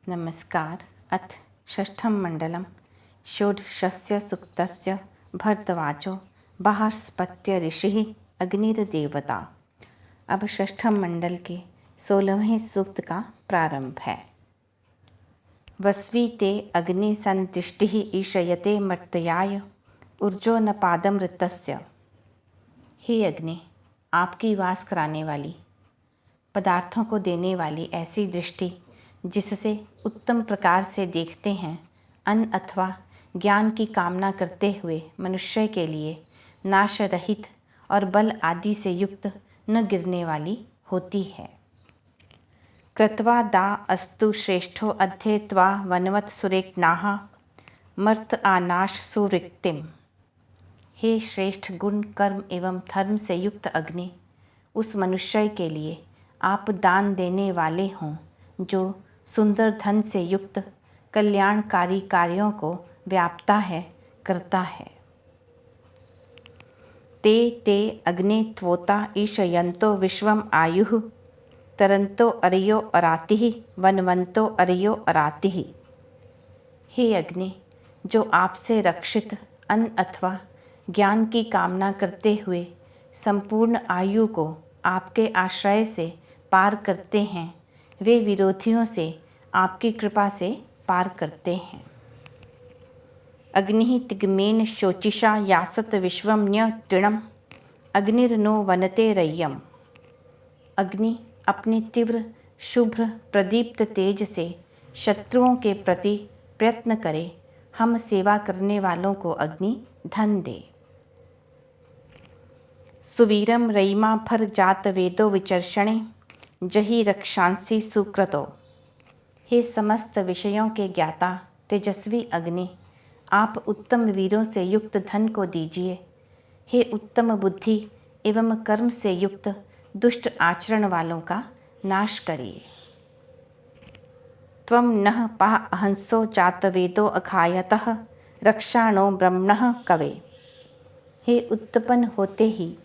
नमस्कार। अथ षष्ठं मंडलम षोडशस्य सूक्तस्य भरद्वाजो बृहस्पत्य ऋषिः अग्निर्देवता। अब षष्ठम मंडल के 16वें सूक्त का प्रारंभ है। वस्वी ते अग्नि संतिष्ठिः ईशयते मर्त्याय ऊर्जो न पादमृतस्य। हे अग्नि, आपकी वास कराने वाली, पदार्थों को देने वाली ऐसी दृष्टि जिससे उत्तम प्रकार से देखते हैं, अन्न अथवा ज्ञान की कामना करते हुए मनुष्य के लिए नाश रहित और बल आदि से युक्त न गिरने वाली होती है। कृत्वा दा अस्तु श्रेष्ठो अध्येत्वा वनवत सुरेक्नाः मर्त आनाश सुरिक्तिम। हे श्रेष्ठ गुण कर्म एवं धर्म से युक्त अग्नि, उस मनुष्य के लिए आप दान देने वाले हों जो सुंदर धन से युक्त कल्याणकारी कार्यों को व्यापता है, करता है। ते ते अग्ने त्वोता ईशयन्तो विश्वम आयुः तरन्तो अरयो अरातिः वनवन्तो अरयो अरातिः। हे अग्नि, जो आपसे रक्षित अन्न अथवा ज्ञान की कामना करते हुए संपूर्ण आयु को आपके आश्रय से पार करते हैं, वे विरोधियों से आपकी कृपा से पार करते हैं। अग्निः तिग्मेन शोचिषा यासत विश्वम न्य तृणम अग्निर्नो वनते रय्यम। अग्नि अपने तीव्र शुभ्र प्रदीप्त तेज से शत्रुओं के प्रति प्रयत्न करे, हम सेवा करने वालों को अग्नि धन दे। सुवीरम रयिमा भर जात वेदो विचर्षणे जहि रक्षांसि सुक्रतो। हे समस्त विषयों के ज्ञाता तेजस्वी अग्नि, आप उत्तम वीरों से युक्त धन को दीजिए। हे उत्तम बुद्धि एवं कर्म से युक्त दुष्ट आचरण वालों का नाश करिए। त्वं नः पः अहंसो जातवेदो अखायतः रक्षाणो ब्रह्मणः कवे। हे उत्पन्न होते ही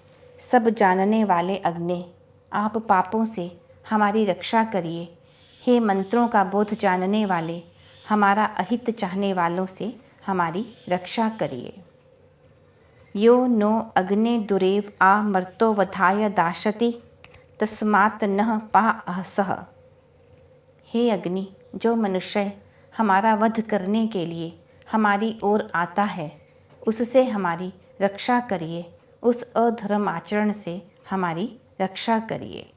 सब जानने वाले अग्नि, आप पापों से हमारी रक्षा करिए। हे मंत्रों का बोध जानने वाले, हमारा अहित चाहने वालों से हमारी रक्षा करिए। यो नो अग्ने दुरेव आ मर्तो वधाय दाशति तस्मात् नः पः अहसः। हे अग्नि, जो मनुष्य हमारा वध करने के लिए हमारी ओर आता है, उससे हमारी रक्षा करिए, उस अधर्म आचरण से हमारी रक्षा करिए।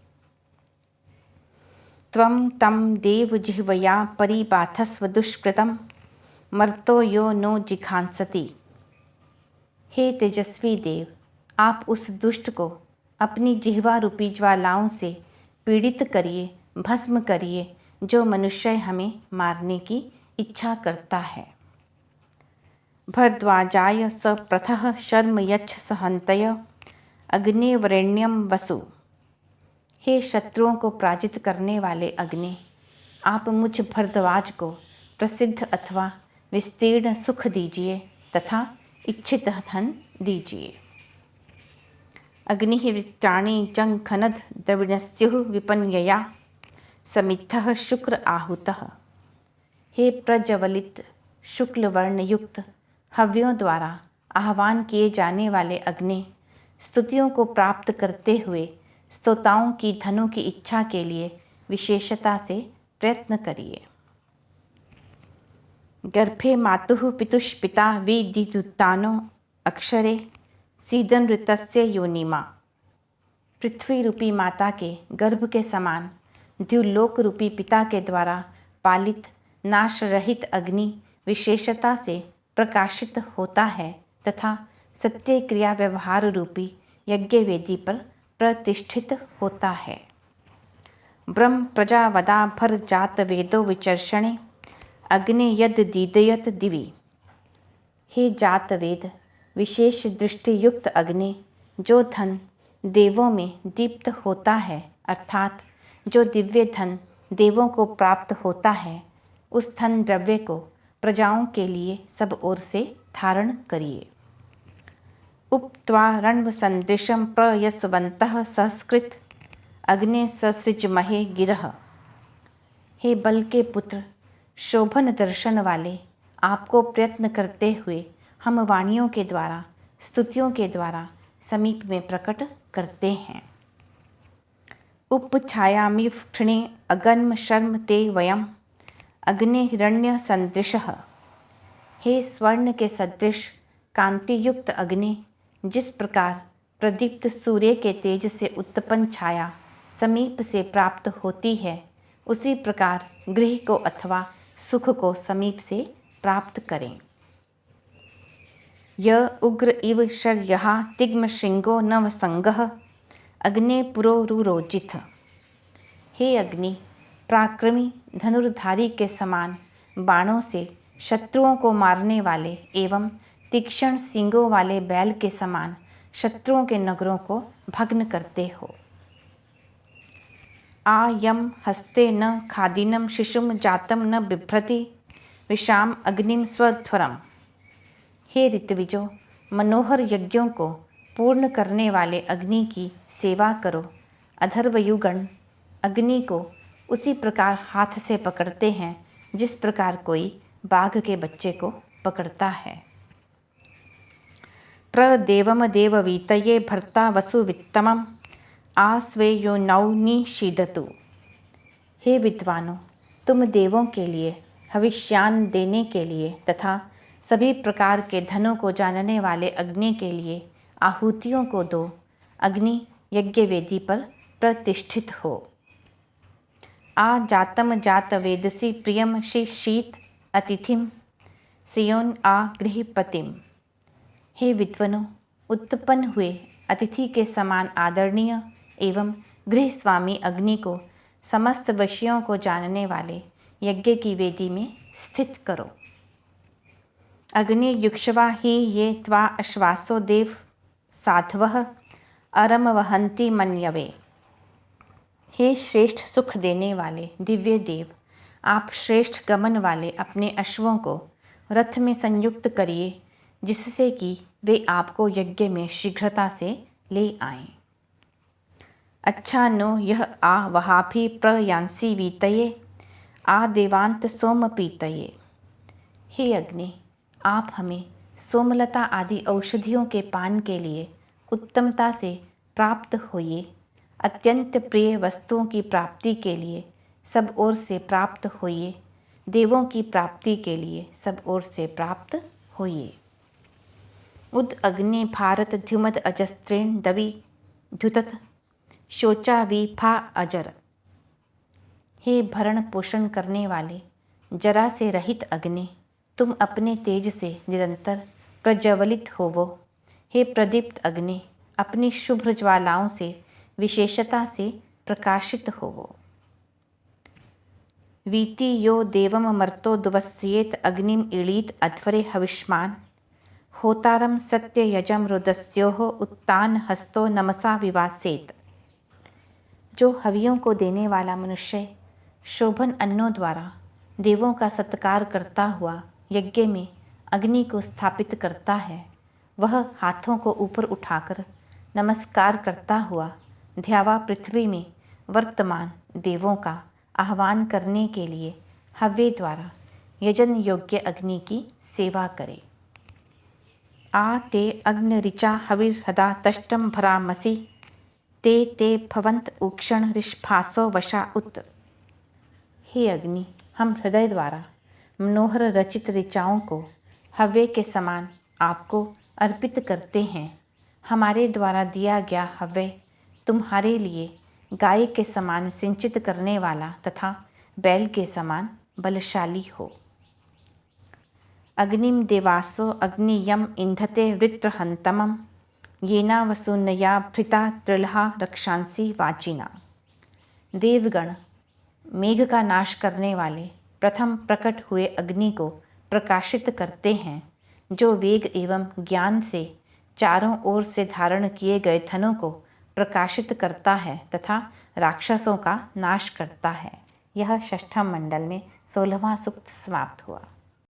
त्वं तं देव जिह्वया परिबाधस्व दुष्कृतं मर्तो यो नो जिघांसति। हे तेजस्वी देव, आप उस दुष्ट को अपनी जिह्वा रूपी ज्वालाओं से पीड़ित करिए, भस्म करिए, जो मनुष्य हमें मारने की इच्छा करता है। भरद्वाजाय स प्रथः शर्म यच्छ सहन्तय अग्निवरेण्यं वसु। हे शत्रुओं को पराजित करने वाले अग्नि, आप मुझ भरद्वाज को प्रसिद्ध अथवा विस्तीर्ण सुख दीजिए तथा इच्छित धन दीजिए। अग्निः वृत्राणि जंघनद द्रविणस्युः विपन्यया समिद्धः शुक्र आहूतः। हे प्रज्वलित शुक्ल वर्ण युक्त हव्यों द्वारा आह्वान किए जाने वाले अग्नि, स्तुतियों को प्राप्त करते हुए स्तोताओं की धनों की इच्छा के लिए विशेषता से प्रयत्न करिए। गर्भे मातुः पितुष्पिता विदिदुत्तानो अक्षरे सीदनृतस्य योनिमा। पृथ्वी रूपी माता के गर्भ के समान द्युलोक रूपी पिता के द्वारा पालित नाश रहित अग्नि विशेषता से प्रकाशित होता है तथा सत्य क्रिया व्यवहार रूपी यज्ञ वेदी पर प्रतिष्ठित होता है। ब्रह्म प्रजावदा भर जात वेदो विचर्षणे अग्नि यद दीदयत दिवि। हे जात वेद विशेष दृष्टि युक्त अग्नि, जो धन देवों में दीप्त होता है, अर्थात जो दिव्य धन देवों को प्राप्त होता है, उस धन द्रव्य को प्रजाओं के लिए सब ओर से धारण करिए। उप्त्वा रणव सदृशं प्रयस्वन्तः सहस्कृत अग्ने ससृजमहे गिरः। हे बल के पुत्र, शोभन दर्शन वाले आपको प्रयत्न करते हुए हम वाणियों के द्वारा, स्तुतियों के द्वारा समीप में प्रकट करते हैं। उपछायामि क्षणे अगन्म शर्म ते वयम अग्नि हिरण्य सदृशः। हे स्वर्ण के सदृश कांति युक्त अग्नि, जिस प्रकार प्रदीप्त सूर्य के तेज से उत्पन्न छाया समीप से प्राप्त होती है, उसी प्रकार गृह को अथवा सुख को समीप से प्राप्त करें। य उग्र इव शर्यः तिग्म श्रृंगो नवसंगः अग्ने पुरोरुरोचित। हे अग्नि, पराक्रमी धनुर्धारी के समान बाणों से शत्रुओं को मारने वाले एवं तीक्ष्ण सींगों वाले बैल के समान शत्रुओं के नगरों को भग्न करते हो। आ यम हस्ते न खादिनं शिशुम जातम न बिभ्रति विषाम अग्निम स्वध्वरम। हे ऋत्विजों, मनोहर यज्ञों को पूर्ण करने वाले अग्नि की सेवा करो। अधर्वयुगण अग्नि को उसी प्रकार हाथ से पकड़ते हैं जिस प्रकार कोई बाघ के बच्चे को पकड़ता है। प्रदेवम देववीतये भर्ता वसुवित्तमं आस्वेयो नौनिषीदतु। हे विद्वानों, तुम देवों के लिए भविष्यान देने के लिए तथा सभी प्रकार के धनों को जानने वाले अग्नि के लिए आहुतियों को दो। अग्नि यज्ञ वेदी पर प्रतिष्ठित हो। आ जातम जात वेदसी प्रियम श्री शीत अतिथिम सियोन आ गृहपतिम। हे विद्वनों, उत्पन्न हुए अतिथि के समान आदरणीय एवं गृह स्वामी अग्नि को समस्त विषयों को जानने वाले यज्ञ की वेदी में स्थित करो। अग्नि युक्षवा ही ये त्वा अश्वासो देव साध्वः अरम वहन्ति मन्यवे। हे श्रेष्ठ सुख देने वाले दिव्य देव, आप श्रेष्ठ गमन वाले अपने अश्वों को रथ में संयुक्त करिए, जिससे कि वे आपको यज्ञ में शीघ्रता से ले आएं। अच्छा नो यह आ वहाभि प्रयांसी वीतये आ देवांत सोम पीतये। हे अग्नि, आप हमें सोमलता आदि औषधियों के पान के लिए उत्तमता से प्राप्त होइए। अत्यंत प्रिय वस्तुओं की प्राप्ति के लिए सब ओर से प्राप्त होइए। देवों की प्राप्ति के लिए सब ओर से प्राप्त होइए। उद अग्नि भारत द्युमद अजस्त्रेण दवि द्युतत शोचा विफा अजर। हे भरण पोषण करने वाले जरा से रहित अग्नि, तुम अपने तेज से निरंतर प्रज्वलित होवो। हे प्रदीप्त अग्नि, अपनी शुभ्र ज्वालाओं से विशेषता से प्रकाशित होवो। वीति यो देवम मर्तो दुवस्येत अग्निम ईळीत अध्वरे हविष्मान होतारम सत्य यजम रुदस्योः उत्तान हस्तो नमसा विवासेत। जो हवियों को देने वाला मनुष्य शोभन अन्नों द्वारा देवों का सत्कार करता हुआ यज्ञ में अग्नि को स्थापित करता है, वह हाथों को ऊपर उठाकर नमस्कार करता हुआ ध्यावा पृथ्वी में वर्तमान देवों का आह्वान करने के लिए हव्य द्वारा यजन योग्य अग्नि की सेवा करे। आ ते अग्नि ऋचा हविर्हदा तष्टम भरामसि ते ते भवंत उक्षण ऋष्भासो वशा उत। हे अग्नि, हम हृदय द्वारा मनोहर रचित ऋचाओं को हव्य के समान आपको अर्पित करते हैं। हमारे द्वारा दिया गया हव्य तुम्हारे लिए गाय के समान सिंचित करने वाला तथा बैल के समान बलशाली हो। अग्निम देवासो अग्नियम इंधते वृत्रहंतमं येना वसुनया भृता त्रिलहा रक्षांसी वाचिना। देवगण मेघ का नाश करने वाले प्रथम प्रकट हुए अग्नि को प्रकाशित करते हैं, जो वेग एवं ज्ञान से चारों ओर से धारण किए गए धनों को प्रकाशित करता है तथा राक्षसों का नाश करता है। यह षष्ठम मंडल में 16वां सूक्त समाप्त हुआ।